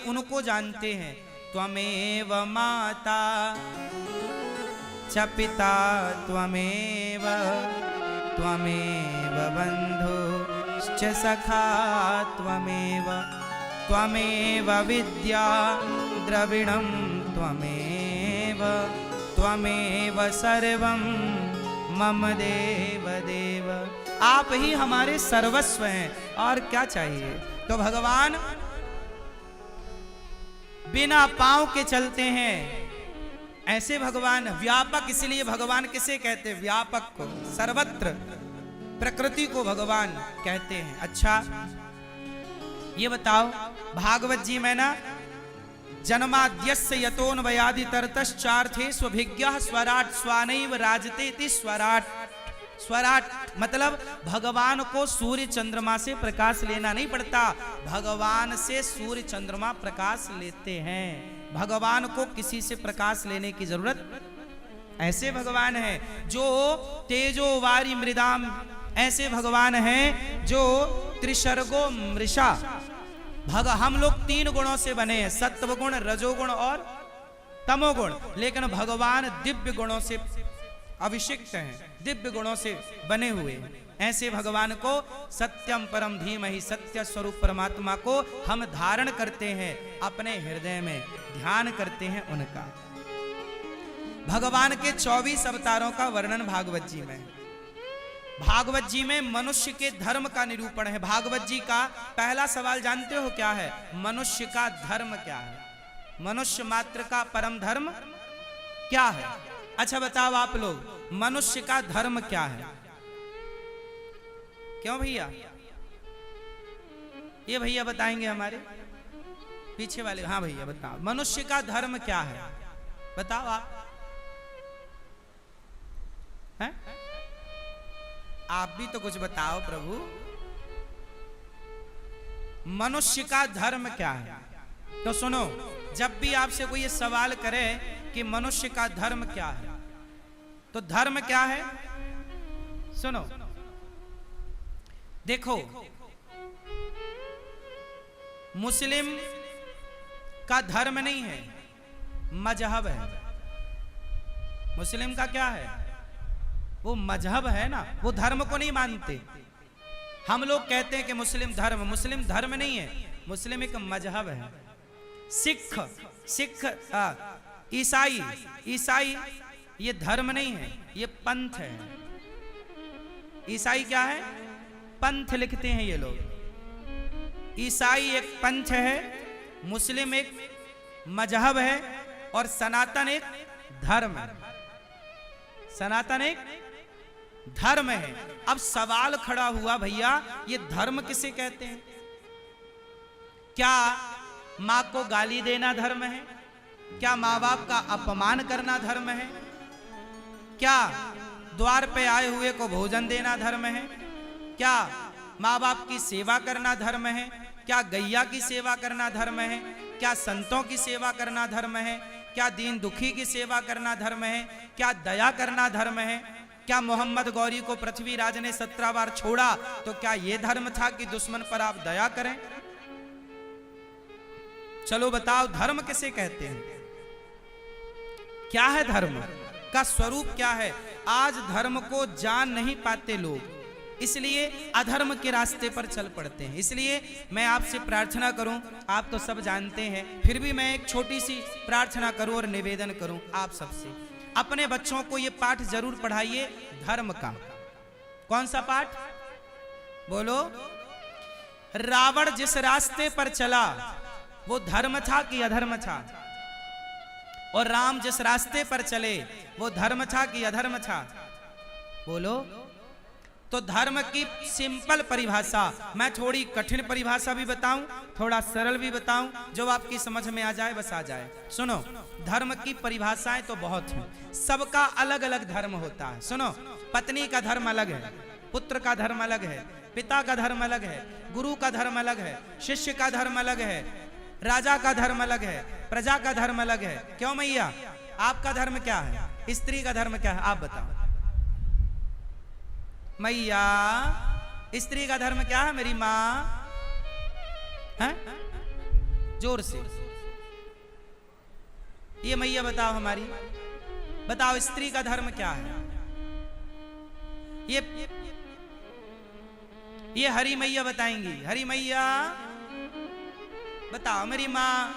उनको जानते हैं। त्वमेव माता च पिता त्वमेव त्वमेव बन्धुश्च सखा त्वमेव त्वमेव विद्या द्रविणं त्वमेव त्वमेव सर्वं मम देव देव। आप ही हमारे सर्वस्व हैं, और क्या चाहिए। तो भगवान बिना पांव के चलते हैं, ऐसे भगवान व्यापक। इसलिए भगवान किसे कहते हैं? व्यापक को, सर्वत्र प्रकृति को भगवान कहते हैं। अच्छा ये बताओ, भागवत जी में ना जन्माद्यस्य यतोन्वयादि तरतश्चार्थे स्वभिज्ञः स्वराट स्वानैव राजते इति स्वराट। स्वराट मतलब भगवान को सूर्य चंद्रमा से प्रकाश लेना नहीं पड़ता, भगवान से सूर्य चंद्रमा प्रकाश लेते हैं। भगवान को किसी से प्रकाश लेने की जरूरत। ऐसे भगवान हैं जो तेजो वारी मृदाम, ऐसे भगवान हैं जो त्रिशर्गो मृषा। हम लोग 3 गुणों से बने हैं, सत्व गुण, रजोगुण और तमोगुण, लेकिन भगवान दिव्य गुणों से अभिषिक्त हैं, दिव्य गुणों से बने हुए हैं। ऐसे भगवान को सत्यम परम धीमहि, सत्य स्वरूप परमात्मा को हम धारण करते हैं, अपने हृदय में ध्यान करते हैं उनका। भगवान के 24 अवतारों का वर्णन भागवत जी में। भागवत जी में मनुष्य के धर्म का निरूपण है। भागवत जी का पहला सवाल जानते हो क्या है? मनुष्य का धर्म क्या है? मनुष्य मात्र का परम धर्म क्या है? अच्छा बताओ आप लोग, मनुष्य का धर्म क्या है? क्यों भैया? ये भैया बताएंगे हमारे पीछे वाले। हाँ भैया बताओ, मनुष्य का धर्म क्या है? बताओ आप। हैं? आप भी तो कुछ बताओ प्रभु। मनुष्य का धर्म क्या है? तो सुनो, जब भी आपसे कोई ये सवाल करे कि मनुष्य का धर्म क्या है, तो धर्म क्या है? सुनो, देखो, मुस्लिम का धर्म नहीं है, मजहब है। मुस्लिम का क्या है? वो मजहब है ना, वो धर्म को नहीं मानते। हम लोग कहते हैं कि मुस्लिम धर्म नहीं है, मुस्लिम एक मजहब है। सिख ईसाई ये धर्म नहीं है, ये पंथ है। ईसाई क्या है? पंथ लिखते हैं ये लोग। ईसाई एक पंथ है, मुस्लिम एक मजहब है, और सनातन एक धर्म है। सनातन एक धर्म है। अब सवाल खड़ा हुआ, भैया ये धर्म किसे कहते हैं? क्या माँ को गाली देना धर्म है? क्या माँ बाप का अपमान करना धर्म है? क्या द्वार पे आए हुए को भोजन देना धर्म है? क्या माँ बाप की सेवा करना धर्म है? क्या गैया की सेवा करना धर्म है? क्या संतों की सेवा करना धर्म है? क्या दीन दुखी की सेवा करना धर्म है? क्या दया करना धर्म है? क्या मोहम्मद गौरी को पृथ्वीराज ने 17 बार छोड़ा, तो क्या यह धर्म था कि दुश्मन पर आप दया करें? चलो बताओ, धर्म किसे कहते हैं? क्या है धर्म का स्वरूप? क्या है? आज धर्म को जान नहीं पाते लोग, इसलिए अधर्म के रास्ते पर चल पड़ते हैं। इसलिए मैं आपसे प्रार्थना करूं, आप तो सब जानते हैं, फिर भी मैं एक छोटी सी प्रार्थना करूं और निवेदन करूं आप सबसे, अपने बच्चों को ये पाठ जरूर पढ़ाइए धर्म का। कौन सा पाठ? बोलो। रावण जिस रास्ते पर चला वो धर्म था कि अधर्म था? और राम जिस रास्ते पर चले वो धर्म था कि अधर्म था? बोलो। तो धर्म की सिंपल परिभाषा, मैं थोड़ी कठिन परिभाषा भी बताऊं, थोड़ा सरल भी बताऊं, जो आपकी समझ में आ जाए बस आ जाए। सुनो, धर्म की परिभाषाएं तो बहुत हैं, सबका अलग अलग धर्म होता है। सुनो, पत्नी का धर्म अलग है, पुत्र का धर्म अलग है, पिता का धर्म अलग है, गुरु का धर्म अलग है, शिष्य का धर्म अलग है, राजा का धर्म अलग है, प्रजा का धर्म अलग है। क्यों मैया, आपका धर्म क्या है? स्त्री का धर्म क्या है? आप बताओ मैया, स्त्री का धर्म क्या है? मेरी माँ है? जोर से। ये मैया बताओ हमारी, बताओ स्त्री का धर्म क्या है? ये हरी मैया बताएंगी। हरी मैया बताओ मेरी माँ,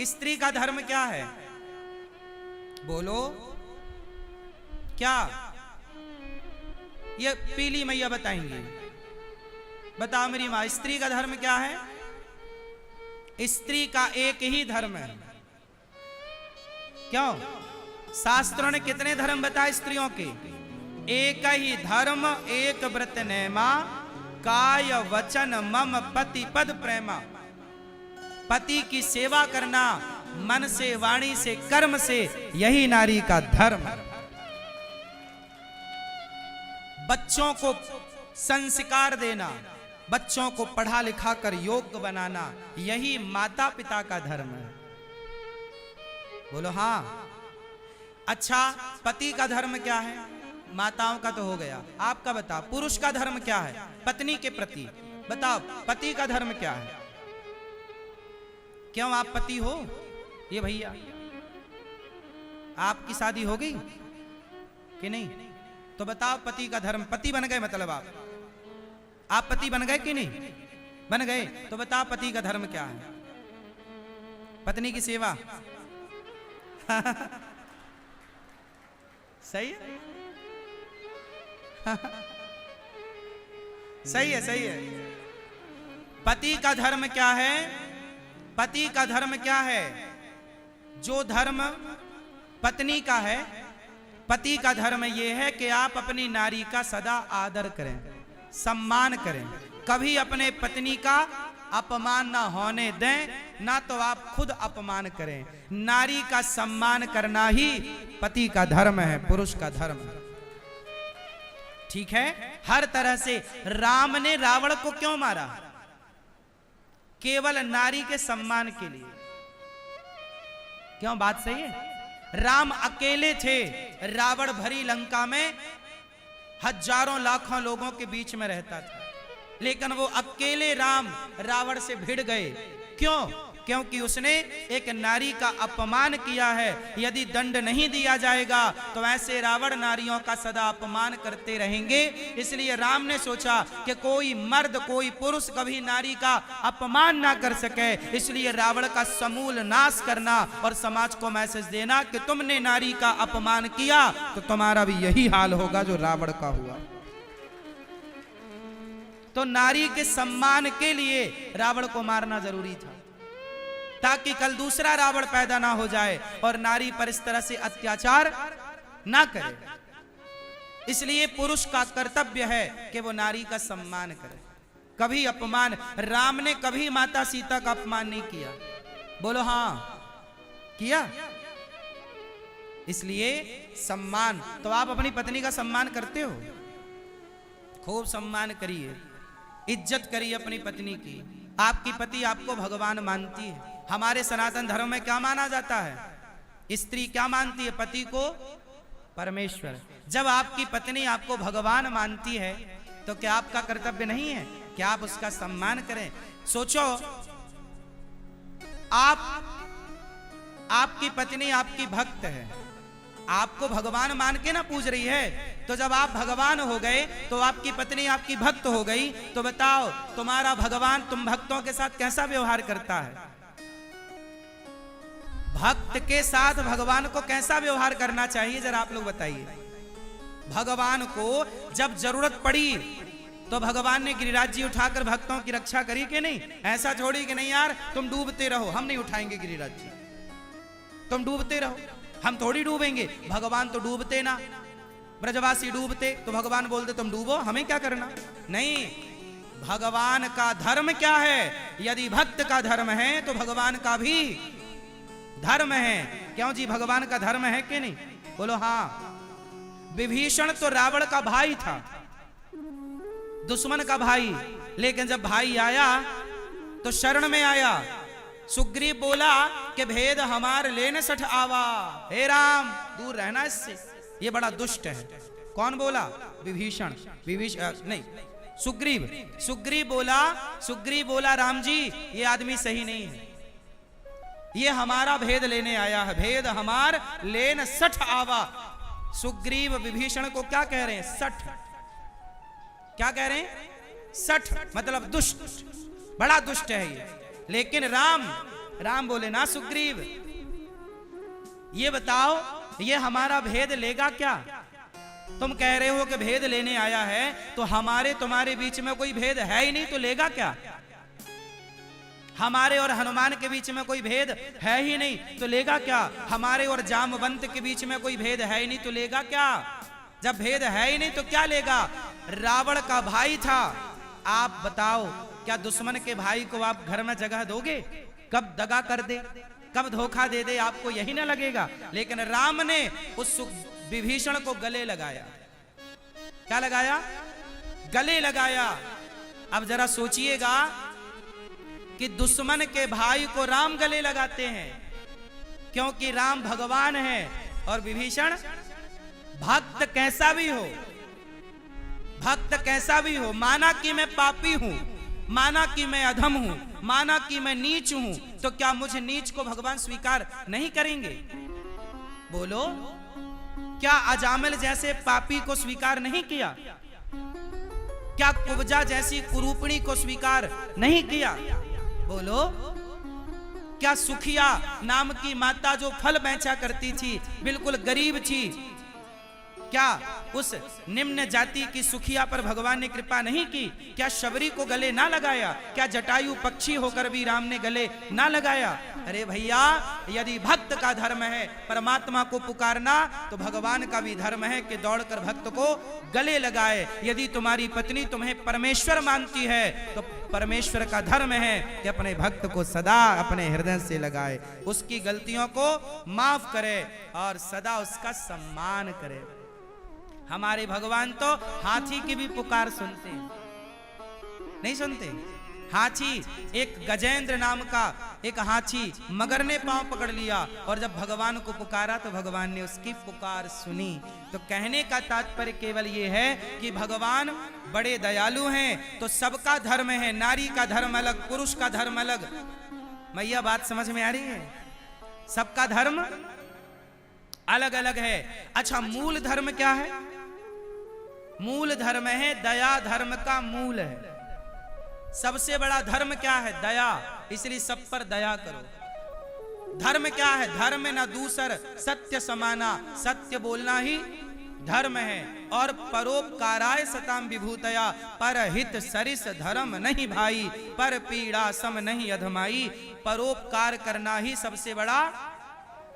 स्त्री का धर्म क्या है? बोलो क्या? ये पीली मैया बताएंगी। बताओ मेरी माँ, स्त्री का धर्म क्या है? स्त्री का एक ही धर्म है। क्यों? शास्त्रों ने कितने धर्म बताए स्त्रियों के? एक ही धर्म, एक व्रत नेमा, काय वचन मम पति पद प्रेमा। पति की सेवा करना मन से, वाणी से, कर्म से, यही नारी का धर्म है। बच्चों को संस्कार देना, बच्चों को पढ़ा लिखा कर योग्य बनाना, यही माता पिता का धर्म है। बोलो हाँ। अच्छा, पति का धर्म क्या है? माताओं का तो हो गया, आपका बताओ पुरुष का धर्म क्या है? पत्नी के प्रति बताओ, पति का धर्म क्या है? क्यों, आप पति हो? ये भैया आपकी शादी हो गई कि नहीं? तो बताओ पति का धर्म, पति बन गए मतलब आप पति बन गए कि नहीं? बन गए। तो बताओ पति का धर्म क्या है? पत्नी की सेवा। सही है, सही है, सही है। पति का धर्म क्या है? पति का धर्म क्या है? जो धर्म पत्नी का है, पति का धर्म यह है कि आप अपनी नारी का सदा आदर करें, सम्मान करें, कभी अपने पत्नी का अपमान ना होने दें, ना तो आप खुद अपमान करें। नारी का सम्मान करना ही पति का धर्म है, पुरुष का धर्म है। ठीक है? हर तरह से राम ने रावण को क्यों मारा? केवल नारी के सम्मान के लिए। क्यों? बात सही है। राम अकेले थे, रावण भरी लंका में हजारों लाखों लोगों के बीच में रहता था, लेकिन वो अकेले राम रावण से भिड़ गए। क्यों? क्योंकि उसने एक नारी का अपमान किया है। यदि दंड नहीं दिया जाएगा तो ऐसे रावण नारियों का सदा अपमान करते रहेंगे। इसलिए राम ने सोचा कि कोई मर्द, कोई पुरुष कभी नारी का अपमान ना कर सके, इसलिए रावण का समूल नाश करना और समाज को मैसेज देना कि तुमने नारी का अपमान किया तो तुम्हारा भी यही हाल होगा जो रावण का हुआ। तो नारी के सम्मान के लिए रावण को मारना जरूरी था, ताकि कल दूसरा रावण पैदा ना हो जाए और नारी पर इस तरह से अत्याचार ना करे। इसलिए पुरुष का कर्तव्य है कि वो नारी का सम्मान करे, कभी अपमान। राम ने कभी माता सीता का अपमान नहीं किया। बोलो हाँ, किया? इसलिए सम्मान। तो आप अपनी पत्नी का सम्मान करते हो? खूब सम्मान करिए, इज्जत करिए अपनी पत्नी की। आपकी पति आपको भगवान मानती है। हमारे सनातन धर्म में क्या माना जाता है? स्त्री क्या मानती है? पति को परमेश्वर। जब आपकी पत्नी आपको भगवान मानती है तो क्या आपका कर्तव्य नहीं है कि आप उसका सम्मान करें? सोचो, आपकी पत्नी आपकी भक्त है, आपको भगवान मान के ना पूज रही है, तो जब आप भगवान हो गए तो आपकी पत्नी आपकी भक्त हो गई, तो बताओ तुम्हारा भगवान तुम भक्तों के साथ कैसा व्यवहार करता है? भक्त के साथ भगवान को कैसा व्यवहार करना चाहिए, जरा आप लोग बताइए। भगवान को जब जरूरत पड़ी तो भगवान ने गिरिराज जी उठाकर भक्तों की रक्षा करी कि नहीं? ऐसा छोड़ी कि नहीं यार तुम डूबते रहो, हम नहीं उठाएंगे गिरिराज जी, तुम डूबते रहो, हम थोड़ी डूबेंगे। भगवान तो डूबते ना, ब्रजवासी डूबते तो भगवान बोलते तुम डूबो, हमें क्या करना। नहीं, भगवान का धर्म क्या है? यदि भक्त का धर्म है तो भगवान का भी धर्म है। क्यों जी, भगवान का धर्म है कि नहीं? बोलो हाँ। विभीषण तो रावण का भाई था, दुश्मन का भाई, लेकिन जब भाई आया तो शरण में आया। सुग्रीव बोला कि भेद हमार लेने सठ आवा, हे राम दूर रहना इससे, ये बड़ा दुष्ट है। कौन बोला? विभीषण। नहीं, सुग्रीव बोला राम जी ये आदमी सही नहीं है, ये हमारा भेद लेने आया है, भेद हमार लेन सठ आवा। सुग्रीव विभीषण को क्या कह रहे हैं? सठ। क्या कह रहे हैं? सठ, मतलब दुष्ट, बड़ा दुष्ट है ये। लेकिन राम बोले ना सुग्रीव, ये बताओ ये हमारा भेद लेगा क्या? तुम कह रहे हो कि भेद लेने आया है, तो हमारे तुम्हारे बीच में कोई भेद है ही नहीं, तो लेगा क्या? हमारे और हनुमान के बीच में कोई भेद है ही नहीं, तो लेगा क्या? हमारे और जामवंत के बीच में कोई भेद है ही नहीं, तो लेगा क्या? जब भेद है ही नहीं तो क्या लेगा? रावण का भाई था, आप बताओ क्या दुश्मन के भाई को आप घर में जगह दोगे? कब दगा कर दे, कब धोखा दे दे, आपको यही ना लगेगा? लेकिन राम ने उस विभीषण को गले लगाया। क्या लगाया? गले लगाया। अब जरा सोचिएगा कि दुश्मन के भाई को राम गले लगाते हैं, क्योंकि राम भगवान है और विभीषण भक्त। कैसा भी हो, भक्त कैसा भी हो, माना कि मैं पापी हूं, माना कि मैं अधम हूं, माना कि मैं नीच हूं, तो क्या मुझे नीच को भगवान स्वीकार नहीं करेंगे? बोलो, क्या अजामिल जैसे पापी को स्वीकार नहीं किया? क्या कुब्जा जैसी कुरूपणी को स्वीकार नहीं किया? बोलो, क्या सुखिया नाम की माता जो फल बेचा करती थी, बिल्कुल गरीब थी, क्या उस निम्न जाति की सुखिया पर भगवान ने कृपा नहीं की? क्या शबरी को गले ना लगाया? क्या जटायु पक्षी होकर भी राम ने गले ना लगाया? अरे भैया, यदि भक्त का धर्म है परमात्मा को पुकारना, तो भगवान का भी धर्म है कि दौड़कर भक्त को गले लगाए। यदि तुम्हारी पत्नी तुम्हें परमेश्वर मानती है, तो परमेश्वर का धर्म है कि अपने भक्त को सदा अपने हृदय से लगाए, उसकी गलतियों को माफ करे और सदा उसका सम्मान करे। हमारे भगवान तो हाथी की भी पुकार सुनते हैं, नहीं सुनते? हाथी, एक गजेंद्र नाम का एक हाथी मगर ने पांव पकड़ लिया, और जब भगवान को पुकारा तो भगवान ने उसकी पुकार सुनी। तो कहने का तात्पर्य केवल ये है कि भगवान बड़े दयालु हैं, तो सबका धर्म है, नारी का धर्म अलग, पुरुष का धर्म अलग। मैया बात समझ में आ रही है? सबका धर्म अलग अलग है। अच्छा, मूल धर्म क्या है? मूल धर्म है दया, धर्म का मूल है। सबसे बड़ा धर्म क्या है? दया। इसलिए सब पर दया करो। धर्म क्या है? धर्म न दूसर सत्य समाना, सत्य बोलना ही धर्म है। और परोपकाराय सताम विभूतया, पर हित सरिस धर्म नहीं भाई, पर पीड़ा सम नहीं अधमाई। परोपकार करना ही सबसे बड़ा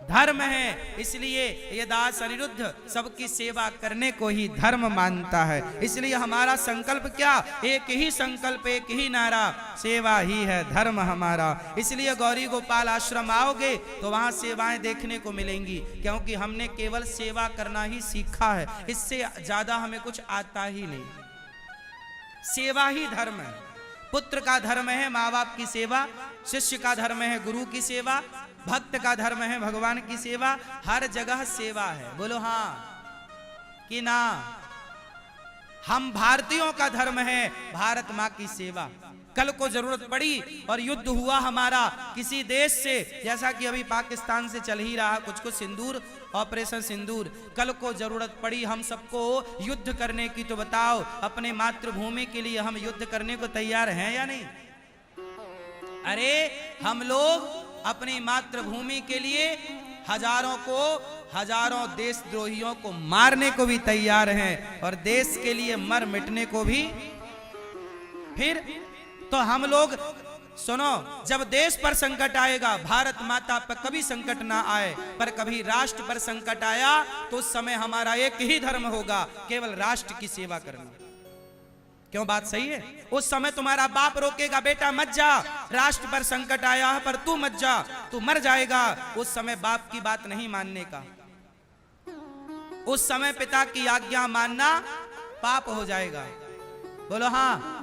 धर्म है। इसलिए ये दास अनिरुद्ध सबकी सेवा करने को ही धर्म मानता है। इसलिए हमारा संकल्प क्या? एक ही संकल्प, एक ही नारा, सेवा ही है धर्म हमारा। इसलिए गौरी गोपाल आश्रम आओगे तो वहां सेवाएं देखने को मिलेंगी, क्योंकि हमने केवल सेवा करना ही सीखा है, इससे ज्यादा हमें कुछ आता ही नहीं। सेवा ही धर्म है। पुत्र का धर्म है माँ बाप की सेवा, शिष्य का धर्म है गुरु की सेवा, भक्त का धर्म है भगवान की सेवा। हर जगह सेवा है। बोलो हाँ कि ना? हम भारतीयों का धर्म है भारत माँ की सेवा। कल को जरूरत पड़ी और युद्ध हुआ हमारा किसी देश से, जैसा कि अभी पाकिस्तान से चल ही रहा कुछ सिंदूर, ऑपरेशन सिंदूर, कल को जरूरत पड़ी हम सबको युद्ध करने की, तो बताओ अपने मातृभूमि के लिए हम युद्ध करने को तैयार हैं या नहीं? अरे हम लोग अपनी मातृभूमि के लिए हजारों देशद्रोहियों को मारने को भी तैयार हैं, और देश के लिए मर मिटने को भी। फिर तो हम लोग सुनो, जब देश पर संकट आएगा, भारत माता पर कभी संकट ना आए, पर कभी राष्ट्र पर संकट आया, तो उस समय हमारा एक ही धर्म होगा, केवल राष्ट्र की सेवा करना। क्यों? बात सही है? उस समय तुम्हारा बाप रोकेगा, बेटा मत जा, राष्ट्र पर संकट आया है पर तू मत जा, तू मर जाएगा। उस समय बाप की बात नहीं मानने का, उस समय पिता की आज्ञा मानना पाप हो जाएगा। बोलो हाँ।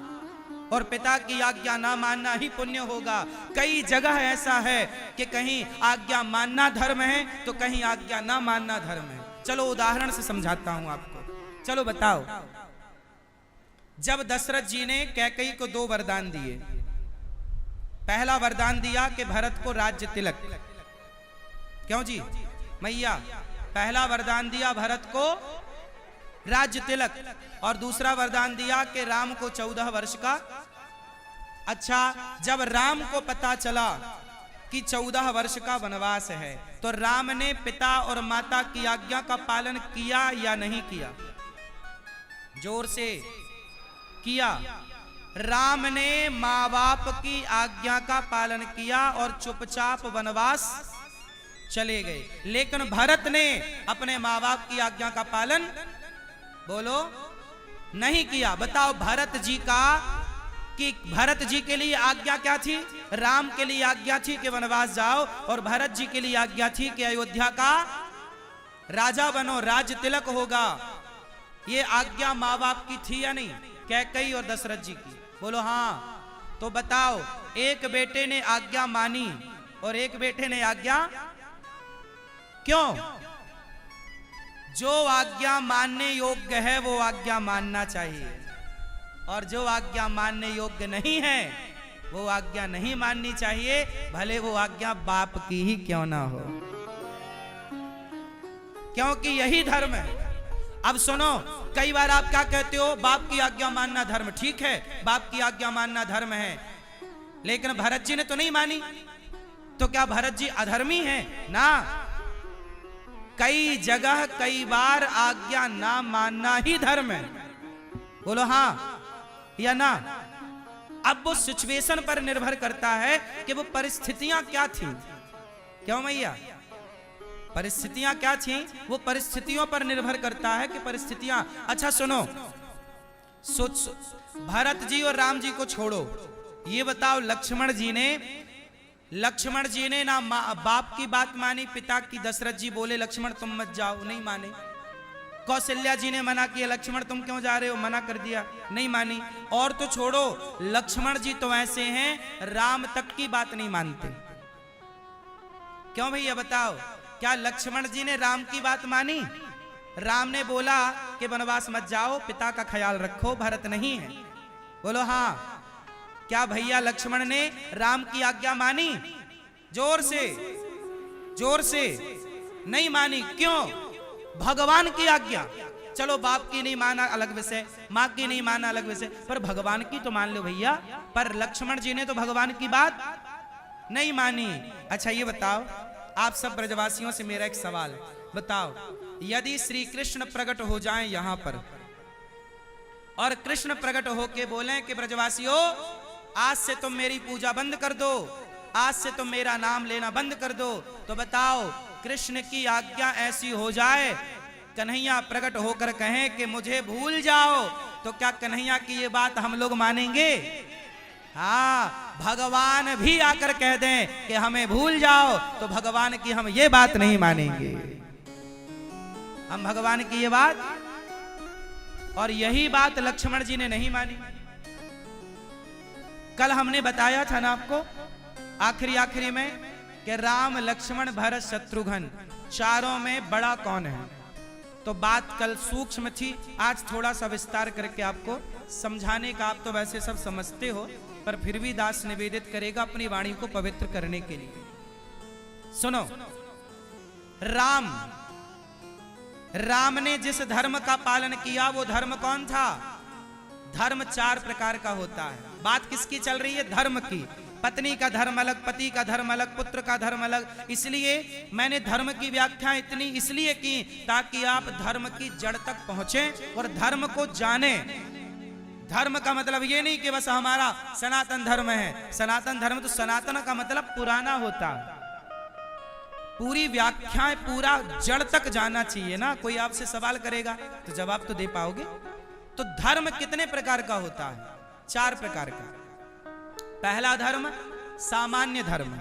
और पिता की आज्ञा ना मानना ही पुण्य होगा। कई जगह ऐसा है कि कहीं आज्ञा मानना धर्म है तो कहीं आज्ञा ना मानना धर्म है। चलो उदाहरण से समझाता हूं आपको। चलो बताओ, जब दशरथ जी ने कैकेयी को 2 वरदान दिए, पहला वरदान दिया कि भरत को राज्य तिलक। क्यों जी मैया? पहला वरदान दिया भरत को राज्य तिलक, और दूसरा वरदान दिया कि राम को 14 वर्ष का। अच्छा, जब राम को पता चला कि 14 वर्ष का वनवास है, तो राम ने पिता और माता की आज्ञा का पालन किया या नहीं किया? जोर से किया। राम ने माँ बाप की आज्ञा का पालन किया और चुपचाप वनवास चले गए। लेकिन भरत ने अपने माँ बाप की आज्ञा का पालन, बोलो, नहीं किया। बताओ भरत जी का, कि भरत जी के लिए आज्ञा क्या थी? राम के लिए आज्ञा थी कि वनवास जाओ, और भरत जी के लिए आज्ञा थी कि अयोध्या का राजा बनो, राज तिलक होगा। ये आज्ञा माँ बाप की थी या नहीं? कैकेयी और दशरथ जी की, बोलो हाँ। तो बताओ, एक बेटे ने आज्ञा मानी और एक बेटे ने आज्ञा क्यों? जो आज्ञा मानने योग्य है वो आज्ञा मानना चाहिए, और जो आज्ञा मानने योग्य नहीं है वो आज्ञा नहीं माननी चाहिए, भले वो आज्ञा बाप की ही क्यों ना हो, क्योंकि यही धर्म है। अब सुनो, कई बार आप क्या कहते हो? बाप की आज्ञा मानना धर्म। ठीक है, बाप की आज्ञा मानना धर्म है, लेकिन भरत जी ने तो नहीं मानी, तो क्या भरत जी अधर्मी हैं? ना, कई जगह कई बार आज्ञा ना मानना ही धर्म है, बोलो हाँ या ना। अब वो सिचुएशन पर निर्भर करता है कि वो परिस्थितियां क्या थी। क्यों मैया? परिस्थितियां क्या थी, वो परिस्थितियों पर निर्भर करता है कि परिस्थितियां। अच्छा सुनो, भरत जी और राम जी को छोड़ो, ये बताओ लक्ष्मण जी ने ना बाप की बात मानी, पिता की। दशरथ जी बोले लक्ष्मण तुम मत जाओ, नहीं माने। कौशल्या जी ने मना किया, लक्ष्मण तुम क्यों जा रहे हो, मना कर दिया, नहीं मानी। और तो छोड़ो, लक्ष्मण जी तो ऐसे हैं राम तक की बात नहीं मानते। क्यों भैया बताओ, क्या लक्ष्मण जी ने राम की बात मानी? राम ने बोला कि वनवास मत जाओ, पिता का ख्याल रखो, भरत नहीं है, बोलो हाँ। क्या भैया लक्ष्मण ने राम की आज्ञा मानी? जोर से नहीं मानी। क्यों? भगवान की आज्ञा। चलो बाप की नहीं माना अलग विषय, माँ की नहीं माना अलग विषय, पर भगवान की तो मान लो भैया। पर लक्ष्मण जी ने तो भगवान की बात नहीं मानी। अच्छा ये बताओ, आप सब ब्रजवासियों से मेरा एक सवाल, बताओ यदि श्री कृष्ण प्रकट हो जाएं यहां पर, और कृष्ण प्रकट होके बोलें कि ब्रजवासियों आज से तुम मेरी पूजा बंद कर दो, आज से तुम मेरा नाम लेना बंद कर दो, तो बताओ कृष्ण की आज्ञा ऐसी हो जाए, कन्हैया प्रकट होकर कहें कि मुझे भूल जाओ, तो क्या कन्हैया की ये बात हम लोग मानेंगे? हाँ, भगवान भी आकर कह दें कि हमें भूल जाओ, तो भगवान की हम ये बात नहीं मानेंगे, हम भगवान की ये बात। और यही बात लक्ष्मण जी ने नहीं मानी। कल हमने बताया था ना आपको आखिरी में कि राम लक्ष्मण भरत शत्रुघ्न चारों में बड़ा कौन है। तो बात कल सूक्ष्म थी, आज थोड़ा सा विस्तार करके आपको समझाने का। आप तो वैसे सब समझते हो, पर फिर भी दास निवेदित करेगा अपनी वाणी को पवित्र करने के लिए। सुनो, राम ने जिस धर्म का पालन किया वो धर्म कौन था? धर्म 4 प्रकार का होता है। बात किसकी चल रही है? धर्म की। पत्नी का धर्म अलग, पति का धर्म अलग, पुत्र का धर्म अलग। इसलिए मैंने धर्म की व्याख्या इतनी इसलिए की ताकि आप धर्म की जड़ तक पहुंचे और धर्म को जाने। धर्म का मतलब ये नहीं कि बस हमारा सनातन धर्म है। सनातन धर्म तो सनातन का मतलब पुराना होता है। पूरी व्याख्याएं, पूरा जड़ तक जाना चाहिए ना। कोई आपसे सवाल करेगा तो जवाब तो दे पाओगे। तो धर्म कितने प्रकार का होता है? 4 प्रकार का। पहला धर्म सामान्य धर्म।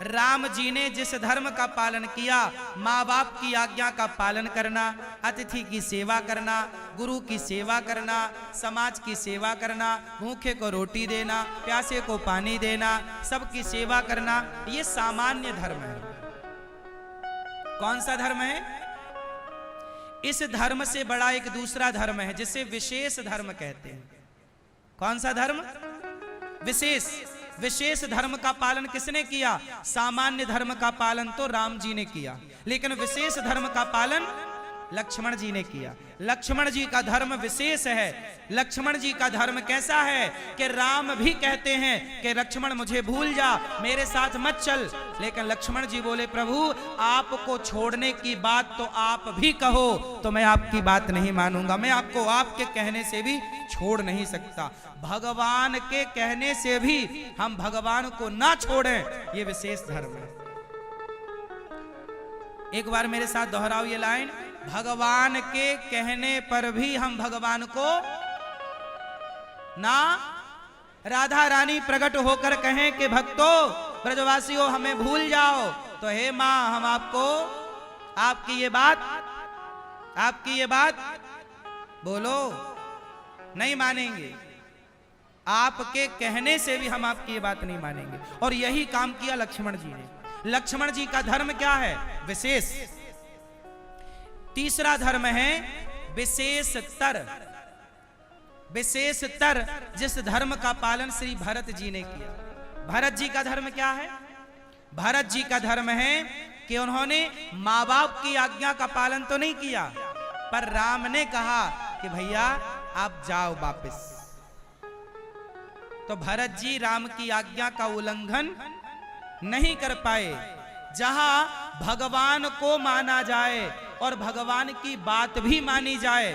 राम जी ने जिस धर्म का पालन किया, माँ बाप की आज्ञा का पालन करना, अतिथि की सेवा करना, गुरु की सेवा करना, समाज की सेवा करना, भूखे को रोटी देना, प्यासे को पानी देना, सबकी सेवा करना, ये सामान्य धर्म है। कौन सा धर्म है? इस धर्म से बड़ा एक दूसरा धर्म है जिसे विशेष धर्म कहते हैं। कौन सा धर्म? विशेष। विशेष धर्म का पालन किसने किया? सामान्य धर्म का पालन तो राम जी ने किया, लेकिन विशेष धर्म का पालन लक्ष्मण जी ने किया। लक्ष्मण जी का धर्म विशेष है। लक्ष्मण जी का धर्म कैसा है कि राम भी कहते हैं कि लक्ष्मण मुझे भूल जा, मेरे साथ मत चल, लेकिन लक्ष्मण जी बोले प्रभु आपको छोड़ने की बात तो आप भी कहो तो मैं आपकी बात नहीं मानूंगा, मैं आपको आपके कहने से भी छोड़ नहीं सकता। भगवान के कहने से भी हम भगवान को ना छोड़ें, ये विशेष धर्म है। एक बार मेरे साथ दोहराओ ये लाइन, भगवान के कहने पर भी हम भगवान को ना, राधा रानी प्रकट होकर कहें कि भक्तों ब्रजवासियों हमें भूल जाओ, तो हे मां हम आपको आपकी ये बात बोलो नहीं मानेंगे, आपके कहने से भी हम आपकी ये बात नहीं मानेंगे। और यही काम किया लक्ष्मण जी ने। लक्ष्मण जी का धर्म क्या है? विशेष। तीसरा धर्म है विशेषतर। विशेषतर जिस धर्म का पालन श्री भरत जी ने किया। भरत जी का धर्म क्या है? भरत जी का धर्म है कि उन्होंने माँ बाप की आज्ञा का पालन तो नहीं किया, पर राम ने कहा कि भैया आप जाओ वापस, तो भरत जी राम की आज्ञा का उल्लंघन नहीं कर पाए। जहां भगवान को माना जाए और भगवान की बात भी मानी जाए,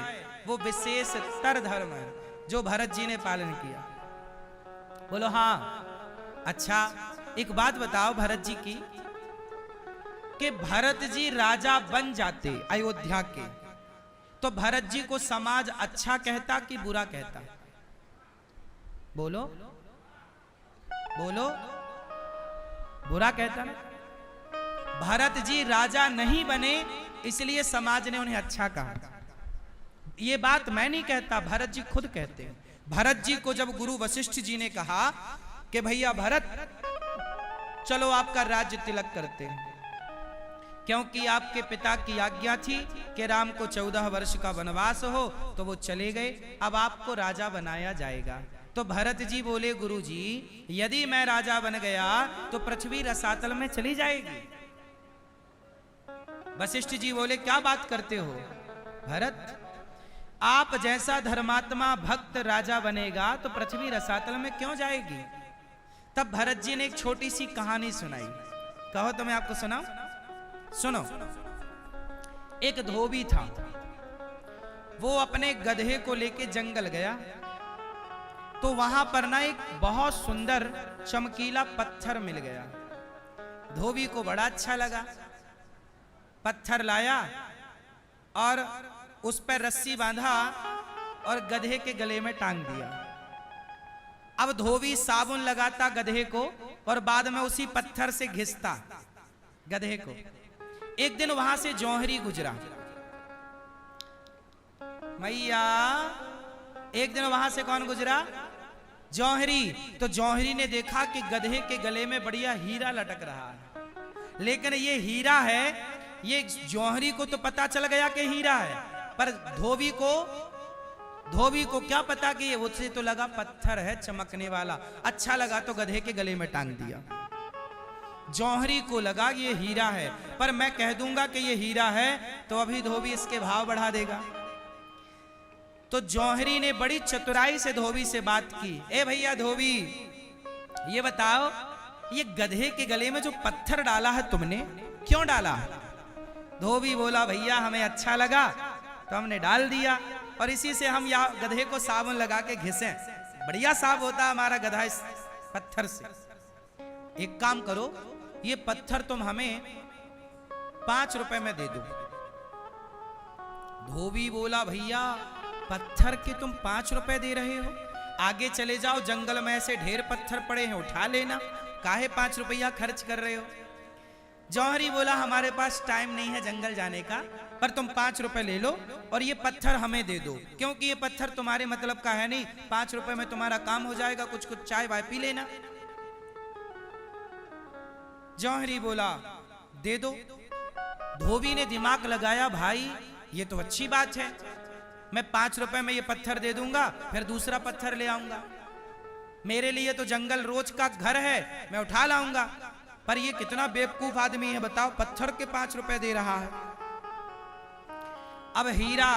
वो विशेषतर धर्म है जो भरत जी ने पालन किया। बोलो हाँ। अच्छा एक बात बताओ भरत जी की, कि भरत जी राजा बन जाते अयोध्या के, तो भरत जी को समाज अच्छा कहता कि बुरा कहता? बोलो बोलो, बुरा कहता ना। भरत जी राजा नहीं बने इसलिए समाज ने उन्हें अच्छा कहा। ये बात मैं नहीं कहता, भरत जी खुद कहते हैं। भरत जी को जब गुरु वशिष्ठ जी ने कहा कि भैया भरत चलो आपका राज्य तिलक करते हैं, क्योंकि आपके पिता की आज्ञा थी कि राम को 14 वर्ष का वनवास हो, तो वो चले गए, अब आपको राजा बनाया जाएगा। तो भरत जी बोले गुरु जी यदि मैं राजा बन गया तो पृथ्वी रसातल में चली जाएगी। वशिष्ठ जी बोले क्या बात करते हो भरत, आप जैसा धर्मात्मा भक्त राजा बनेगा तो पृथ्वी रसातल में क्यों जाएगी? तब भरत जी ने एक छोटी सी कहानी सुनाई। कहो तो मैं आपको सुनाऊं? सुनो। एक धोबी था, वो अपने गधे को लेके जंगल गया, तो वहां पर ना एक बहुत सुंदर चमकीला पत्थर मिल गया। धोबी को बड़ा अच्छा लगा, पत्थर लाया और उस पर रस्सी बांधा और गधे के गले में टांग दिया। अब धोबी साबुन लगाता गधे को और बाद में उसी पत्थर से घिसता गधे को। एक दिन वहां से जौहरी गुजरा। मैया एक दिन वहां से कौन गुजरा? जौहरी। तो जौहरी ने देखा कि गधे के गले में बढ़िया हीरा लटक रहा है, लेकिन ये हीरा है, ये जौहरी को तो पता चल गया कि हीरा है, पर धोबी को क्या पता कि ये उससे तो लगा पत्थर है चमकने वाला, अच्छा लगा तो गधे के गले में टांग दिया। जौहरी को लगा ये हीरा है, पर मैं कह दूंगा कि ये हीरा है तो अभी धोबी इसके भाव बढ़ा देगा। तो जौहरी ने बड़ी चतुराई से धोबी से बात की, ए भैया धोबी ये बताओ ये गधे के गले में जो पत्थर डाला है तुमने क्यों डाला? धोबी बोला भैया हमें अच्छा लगा तो हमने डाल दिया, और इसी से हम यहाँ गधे को साबुन लगा के घिसे, बढ़िया साफ होता हमारा गधा इस पत्थर से। एक काम करो ये पत्थर तुम हमें 5 रुपए में दे दो। धोबी बोला भैया पत्थर के तुम 5 रुपए दे रहे हो? आगे चले जाओ जंगल में ऐसे ढेर पत्थर पड़े हैं उठा लेना, काहे 5 रुपया खर्च कर रहे हो? जौहरी बोला हमारे पास टाइम नहीं है जंगल जाने का, पर तुम 5 रुपए ले लो और ये पत्थर हमें दे दो, क्योंकि ये पत्थर तुम्हारे मतलब का है नहीं, 5 रुपए में तुम्हारा काम हो जाएगा, कुछ कुछ चाय वाय पी लेना। जौहरी बोला दे दो। धोबी ने दिमाग लगाया, भाई ये तो अच्छी बात है, मैं 5 रुपए में ये पत्थर दे दूंगा, फिर दूसरा पत्थर ले आऊंगा। मेरे लिए तो जंगल रोज का घर है, मैं उठा लाऊंगा। पर ये कितना बेवकूफ आदमी है बताओ, पत्थर के 5 रुपए दे रहा है। अब हीरा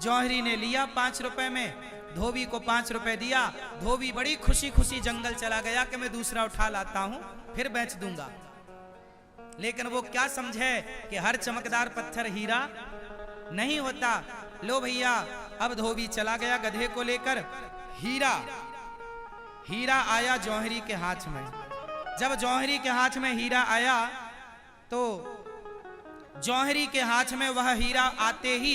जौहरी ने लिया 5 रुपए में, धोबी को 5 रुपए दिया। धोबी बड़ी खुशी खुशी जंगल चला गया कि मैं दूसरा उठा लाता हूं, फिर बेच दूंगा। लेकिन वो क्या समझे कि हर चमकदार पत्थर हीरा नहीं होता। लो भैया, अब धोबी चला गया गधे को लेकर। हीरा आया जौहरी के हाथ में। जब जौहरी के हाथ में हीरा आया तो जौहरी के हाथ में वह हीरा आते ही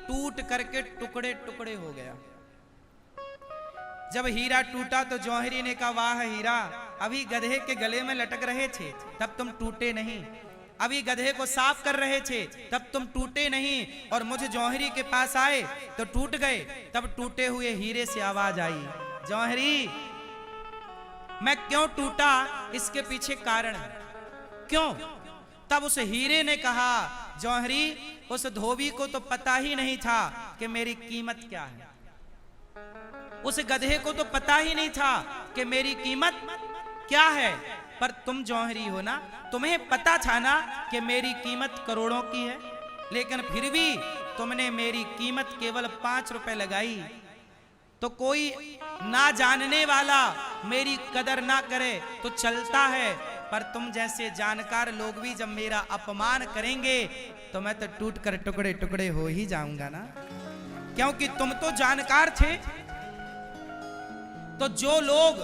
टूट करके टुकड़े टुकड़े हो गया। जब हीरा टूटा तो जौहरी ने कहा, वाह हीरा, अभी गधे के गले में लटक रहे थे तब तुम टूटे नहीं, अभी गधे को साफ कर रहे थे तब तुम टूटे नहीं, और मुझे जौहरी के पास आए तो टूट गए। तब टूटे हुए हीरे से आवाज आई, जौहरी मैं क्यों टूटा, इसके पीछे कारण है, क्यों? तब उस हीरे ने कहा, जौहरी उस धोबी को तो पता ही नहीं था कि मेरी कीमत क्या है, उस गधे को तो पता ही नहीं था कि मेरी कीमत क्या है। पर तुम जौहरी हो ना, तुम्हें पता था ना कि मेरी कीमत करोड़ों की है, लेकिन फिर भी तुमने मेरी कीमत केवल 5 रुपए लगाई। तो कोई ना जानने वाला मेरी कदर ना करे तो चलता है, पर तुम जैसे जानकार लोग भी जब मेरा अपमान करेंगे तो मैं तो टूट कर टुकड़े टुकड़े हो ही जाऊंगा ना, क्योंकि तुम तो जानकार थे। तो जो लोग